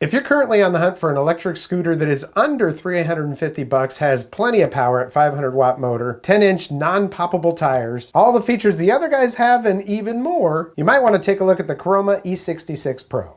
If you're currently on the hunt for an electric scooter that is under $350, has plenty of power at 500 watt motor, 10-inch non-poppable tires, all the features the other guys have and even more, you might want to take a look at the Caroma E66 Pro.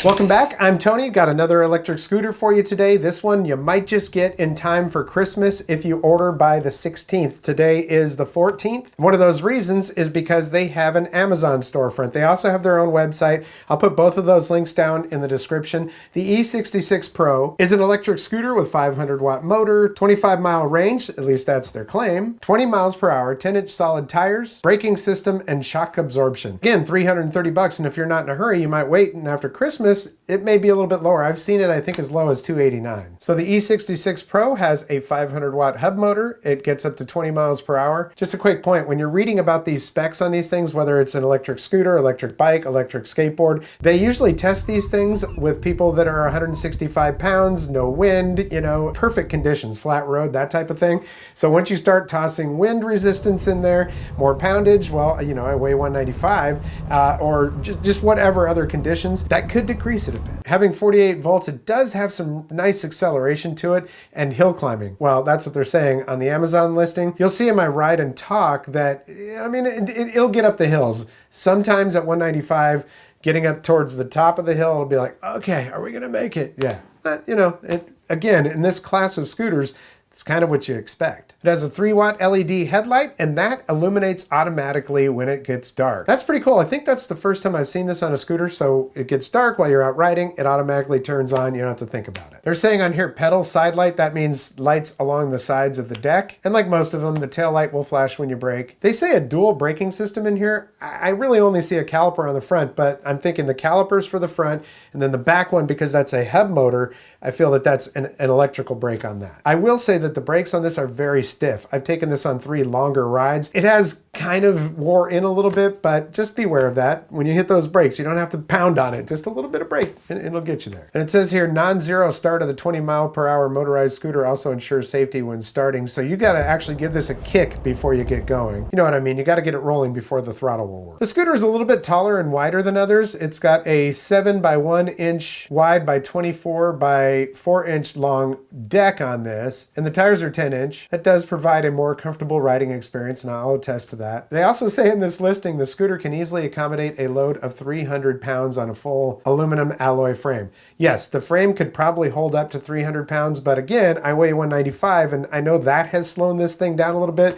Welcome back, I'm Tony. Got another electric scooter for you today. This one you might just get in time for Christmas if you order by the 16th. Today is the 14th. One of those reasons is because they have an Amazon storefront. They also have their own website. I'll put both of those links down in the description. The E66 Pro is an electric scooter with 500 watt motor, 25-mile range, at least that's their claim, 20 miles per hour, 10-inch solid tires, braking system, and shock absorption. Again, $330, and if you're not in a hurry, you might wait, and after Christmas, it may be a little bit lower. I've seen it, I think, as low as $289. So the E66 Pro has a 500 watt hub motor. It gets up to 20 miles per hour. Just a quick point, when you're reading about these specs on these things, whether it's an electric scooter, electric bike, electric skateboard, they usually test these things with people that are 165 pounds, no wind, you know, perfect conditions, flat road, that type of thing. So once you start tossing wind resistance in there, more poundage, well, you know, I weigh 195, or just whatever other conditions, that could decrease it a bit. Having 48 volts, it does have some nice acceleration to it, and hill climbing. Well, that's what they're saying on the Amazon listing. You'll see in my ride and talk that, I mean, it'll get up the hills. Sometimes at 195, getting up towards the top of the hill, it'll be like, okay, are we gonna make it? Yeah, but, you know, again, in this class of scooters, it's kind of what you expect. It has a 3-watt LED headlight, and that illuminates automatically when it gets dark. That's pretty cool. I think that's the first time I've seen this on a scooter, so it gets dark while you're out riding, it automatically turns on, you don't have to think about it. They're saying on here pedal side light, that means lights along the sides of the deck, and like most of them, the tail light will flash when you brake. They say a dual braking system in here. I really only see a caliper on the front, but I'm thinking the calipers for the front, and then the back one, because that's a hub motor, I feel that that's an electrical brake on that. I will say that the brakes on this are very stiff. I've taken this on 3 longer rides. It has kind of wore in a little bit, but just beware of that. When you hit those brakes, you don't have to pound on it. Just a little bit of brake, and it'll get you there. And it says here, non-zero start of the 20-mile-per-hour motorized scooter also ensures safety when starting. So you gotta actually give this a kick before you get going. You know what I mean? You gotta get it rolling before the throttle will work. The scooter is a little bit taller and wider than others. It's got a 7 by 1 inch wide by 24 by 4-inch long deck on this, and the tires are 10-inch. That does provide a more comfortable riding experience, and I'll attest to that. They also say in this listing, the scooter can easily accommodate a load of 300 pounds on a full aluminum alloy frame. Yes, the frame could probably hold up to 300 pounds, but again, I weigh 195, and I know that has slowed this thing down a little bit.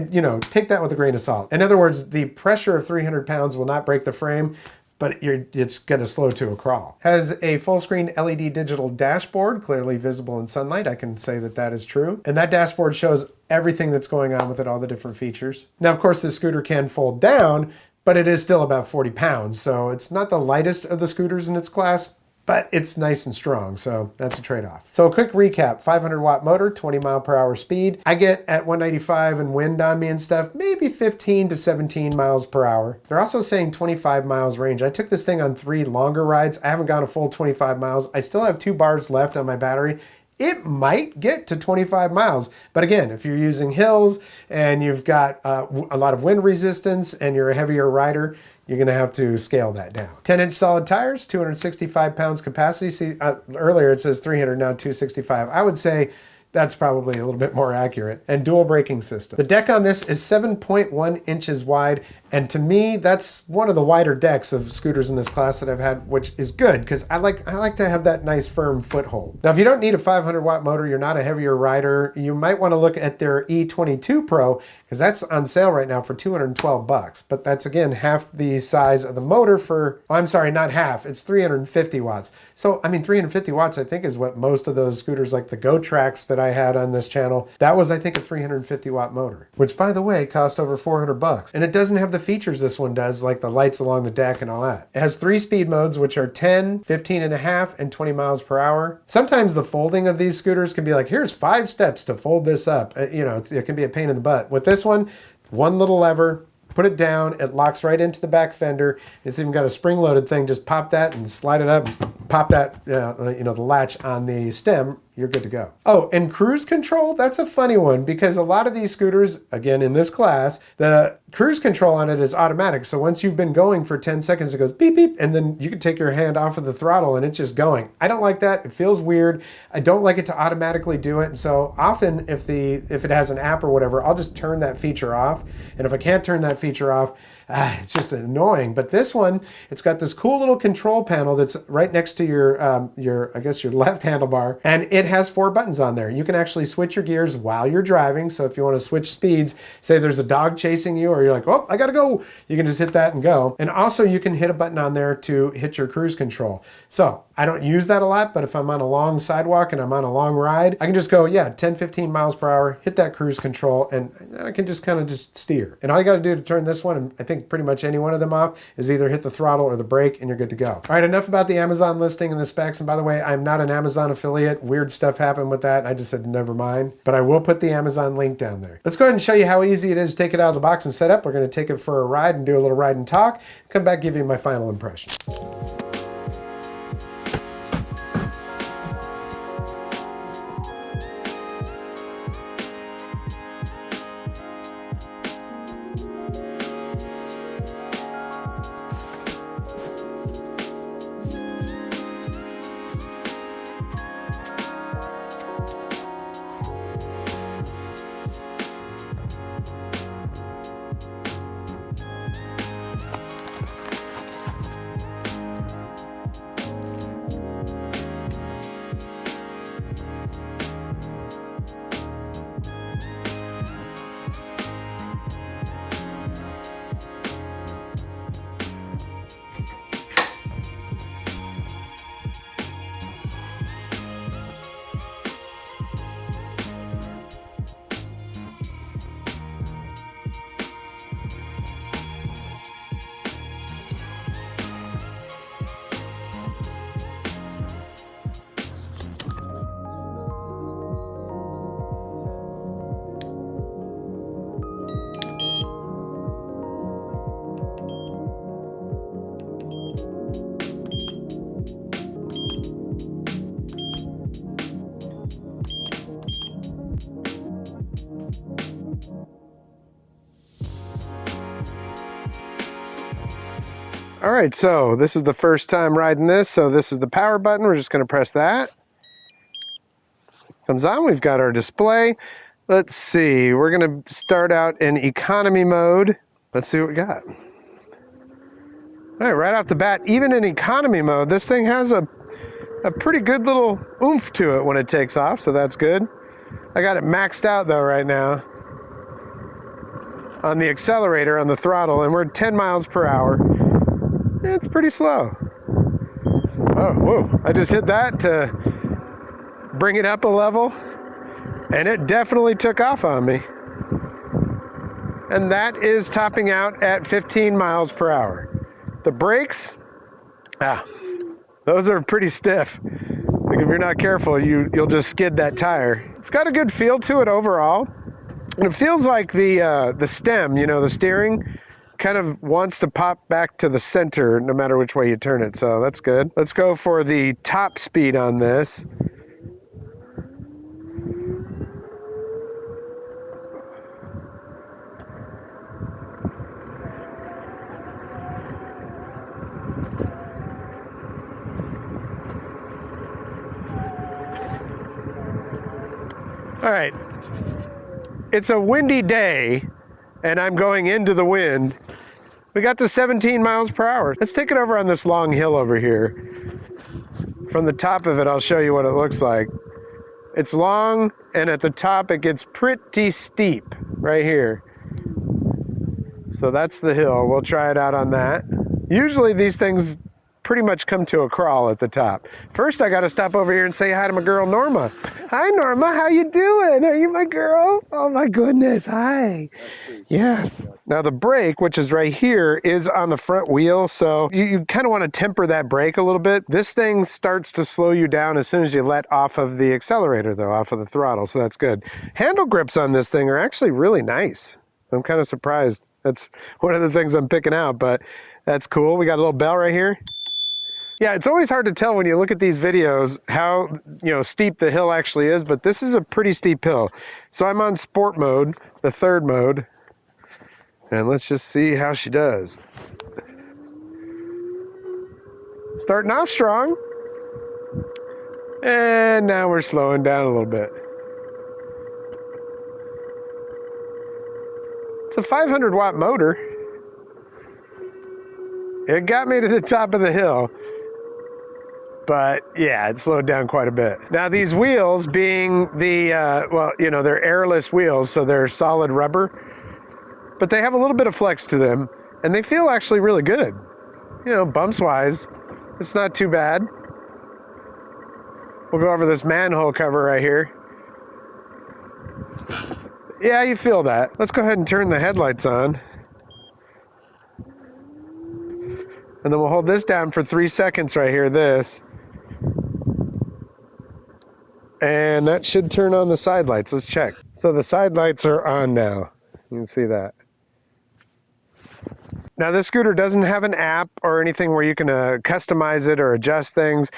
You know, take that with a grain of salt. In other words, the pressure of 300 pounds will not break the frame, but it's going to slow to a crawl. Has a full screen LED digital dashboard, clearly visible in sunlight. I can say that that is true. And that dashboard shows everything that's going on with it, all the different features. Now, of course, this scooter can fold down, but it is still about 40 pounds. So it's not the lightest of the scooters in its class, but it's nice and strong, so that's a trade-off. So a quick recap, 500 watt motor, 20 mile per hour speed. I get at 195 and wind on me and stuff, maybe 15 to 17 miles per hour. They're also saying 25 miles range. I took this thing on 3 longer rides. I haven't gone a full 25 miles. I still have 2 bars left on my battery. It might get to 25 miles. But again, if you're using hills and you've got a lot of wind resistance and you're a heavier rider, you're gonna have to scale that down. 10-inch solid tires, 265 pounds capacity. See, earlier it says 300, now 265. I would say that's probably a little bit more accurate. And dual braking system. The deck on this is 7.1 inches wide, and to me, that's one of the wider decks of scooters in this class that I've had, which is good, because I like to have that nice firm foothold. Now, if you don't need a 500 watt motor, you're not a heavier rider, you might want to look at their E22 Pro, because that's on sale right now for $212. But that's, again, half the size of the motor for, oh, I'm sorry, not half, it's 350 watts. So, I mean, 350 watts, I think, is what most of those scooters like the Go Tracks that I had on this channel, that was, I think, a 350 watt motor, which, by the way, cost over $400. And it doesn't have the features this one does, like the lights along the deck and all that. It has 3 speed modes, which are 10, 15.5, and 20 miles per hour. Sometimes the folding of these scooters can be like, here's 5 steps to fold this up. You know, it can be a pain in the butt. With this one little lever, put it down, it locks right into the back fender. It's even got a spring-loaded thing. Just pop that and slide it up, pop that, you know, the latch on the stem. you're good to go. Oh, and cruise control, that's a funny one because a lot of these scooters, again, in this class, the cruise control on it is automatic. So once you've been going for 10 seconds, it goes beep, beep, and then you can take your hand off of the throttle and it's just going. I don't like that. It feels weird. I don't like it to automatically do it. And so often if it has an app or whatever, I'll just turn that feature off. And if I can't turn that feature off, it's just annoying. But this one, it's got this cool little control panel that's right next to your I guess your left handlebar, and it has 4 buttons on there. You can actually switch your gears while you're driving. So if you want to switch speeds, say there's a dog chasing you, or you're like, oh, I gotta go, you can just hit that and go. And also you can hit a button on there to hit your cruise control. So I don't use that a lot, but if I'm on a long sidewalk and I'm on a long ride, I can just go, yeah, 10, 15 miles per hour, hit that cruise control, and I can just kind of just steer. And all you gotta do to turn this one, and I think pretty much any one of them off, is either hit the throttle or the brake and you're good to go. All right, enough about the Amazon listing and the specs. And by the way, I'm not an Amazon affiliate. Weird stuff happened with that. I just said, never mind, but I will put the Amazon link down there. Let's go ahead and show you how easy it is to take it out of the box and set up. We're gonna take it for a ride and do a little ride and talk. Come back, give you my final impression. All right, so this is the first time riding this. So this is the power button. We're just gonna press that. Comes on, we've got our display. Let's see, we're gonna start out in economy mode. Let's see what we got. All right off the bat, even in economy mode, this thing has a pretty good little oomph to it when it takes off, so that's good. I got it maxed out though right now on the accelerator, on the throttle, and we're at 10 miles per hour. It's pretty slow. Oh, whoa, I just hit that to bring it up a level, and it definitely took off on me. And that is topping out at 15 miles per hour. The brakes, those are pretty stiff. Like if you're not careful, you'll just skid that tire. It's got a good feel to it overall. And it feels like the stem, you know, the steering, kind of wants to pop back to the center no matter which way you turn it, so that's good. Let's go for the top speed on this. All right, it's a windy day and I'm going into the wind. We got to 17 miles per hour. Let's take it over on this long hill over here. From the top of it, I'll show you what it looks like. It's long, and at the top it gets pretty steep right here. So that's the hill. We'll try it out on that. Usually these things pretty much come to a crawl at the top. First, I got to stop over here and say hi to my girl, Norma. Hi, Norma. How you doing? Are you my girl? Oh, my goodness. Hi. Yes. Now, the brake, which is right here, is on the front wheel, so you kind of want to temper that brake a little bit. This thing starts to slow you down as soon as you let off of the accelerator, though, off of the throttle, so that's good. Handle grips on this thing are actually really nice. I'm kind of surprised. That's one of the things I'm picking out, but that's cool. We got a little bell right here. Yeah, it's always hard to tell when you look at these videos how, steep the hill actually is, but this is a pretty steep hill. So I'm on sport mode, the third mode, and let's just see how she does. Starting off strong, and now we're slowing down a little bit. It's a 500 watt motor. It got me to the top of the hill, but yeah, it slowed down quite a bit. Now these wheels being the, they're airless wheels, so they're solid rubber, but they have a little bit of flex to them, and they feel actually really good. Bumps wise, it's not too bad. We'll go over this manhole cover right here. Yeah, you feel that. Let's go ahead and turn the headlights on. And then we'll hold this down for 3 seconds right here, this. And that should turn on the side lights. Let's check. So the side lights are on now. You can see that. Now this scooter doesn't have an app or anything where you can customize it or adjust things.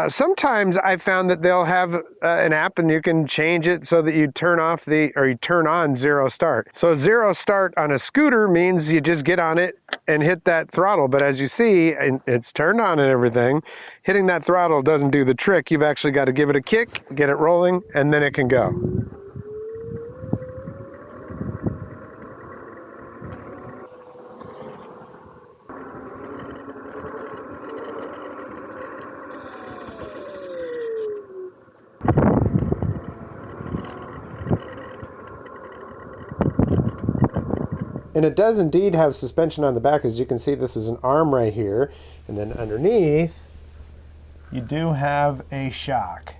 Sometimes I've found that they'll have an app and you can change it so that you turn on zero start. So zero start on a scooter means you just get on it and hit that throttle. But as you see, it's turned on and everything. Hitting that throttle doesn't do the trick. You've actually got to give it a kick, get it rolling, and then it can go. And it does indeed have suspension on the back. As you can see, this is an arm right here. And then underneath, you do have a shock.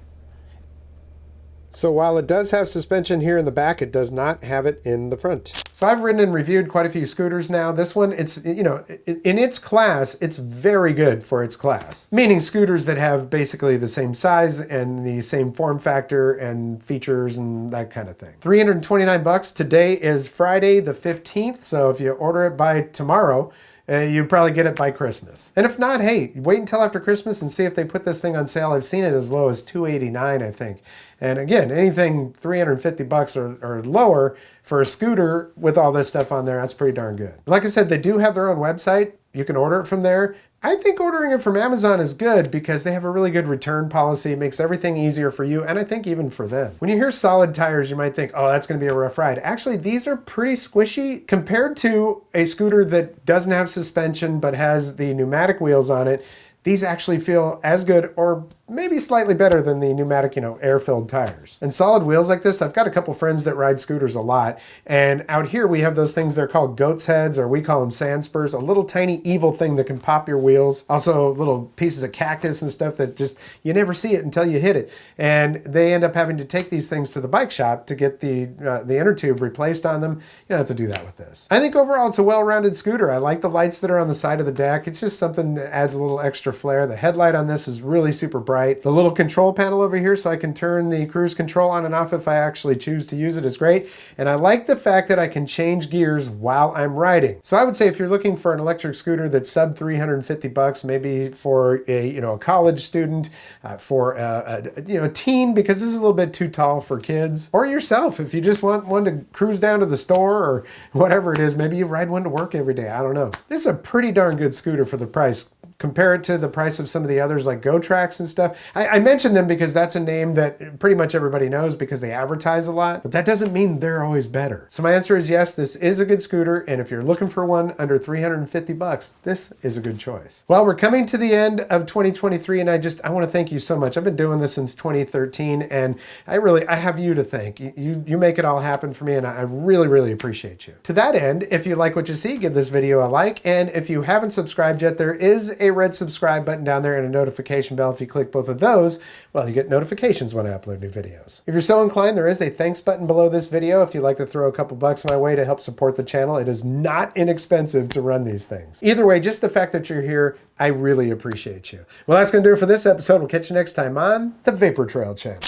So while it does have suspension here in the back, it does not have it in the front. So I've ridden and reviewed quite a few scooters now. This one, it's, in its class, it's very good for its class. Meaning scooters that have basically the same size and the same form factor and features and that kind of thing. $329. Today is Friday the 15th. So if you order it by tomorrow, you'd probably get it by Christmas. And if not, hey, wait until after Christmas and see if they put this thing on sale. I've seen it as low as $289, I think. And again, anything $350 or lower for a scooter with all this stuff on there, that's pretty darn good. Like I said, they do have their own website. You can order it from there. I think ordering it from Amazon is good because they have a really good return policy. It makes everything easier for you, and I think even for them. When you hear solid tires, you might think, oh, that's gonna be a rough ride. Actually, these are pretty squishy compared to a scooter that doesn't have suspension but has the pneumatic wheels on it. These actually feel as good or maybe slightly better than the pneumatic, air-filled tires. And solid wheels like this, I've got a couple friends that ride scooters a lot, and out here we have those things, they're called goat's heads, or we call them sand spurs, a little tiny evil thing that can pop your wheels. Also little pieces of cactus and stuff that just, you never see it until you hit it. And they end up having to take these things to the bike shop to get the inner tube replaced on them. You don't have to do that with this. I think overall it's a well-rounded scooter. I like the lights that are on the side of the deck. It's just something that adds a little extra flair. The headlight on this is really super bright. The little control panel over here so I can turn the cruise control on and off if I actually choose to use it is great. And I like the fact that I can change gears while I'm riding. So I would say if you're looking for an electric scooter that's sub $350, maybe for a college student, for a teen, because this is a little bit too tall for kids, or yourself if you just want one to cruise down to the store or whatever it is. Maybe you ride one to work every day. I don't know. This is a pretty darn good scooter for the price. Compare it to the price of some of the others like GoTrax and stuff. I mention them because that's a name that pretty much everybody knows because they advertise a lot, but that doesn't mean they're always better. So my answer is yes, this is a good scooter, and if you're looking for one under $350, this is a good choice. Well, we're coming to the end of 2023, and I want to thank you so much. I've been doing this since 2013, and I have you to thank. You make it all happen for me, and I really, really appreciate you. To that end, if you like what you see, give this video a like, and if you haven't subscribed yet, there is a red subscribe button down there and a notification bell. If you click both of those, well, you get notifications when I upload new videos. If you're so inclined, there is a thanks button below this video if you'd like to throw a couple bucks my way to help support the channel. It is not inexpensive to run these things. Either way, just the fact that you're here, I really appreciate you. Well, that's going to do it for this episode. We'll catch you next time on the Vapor Trail channel.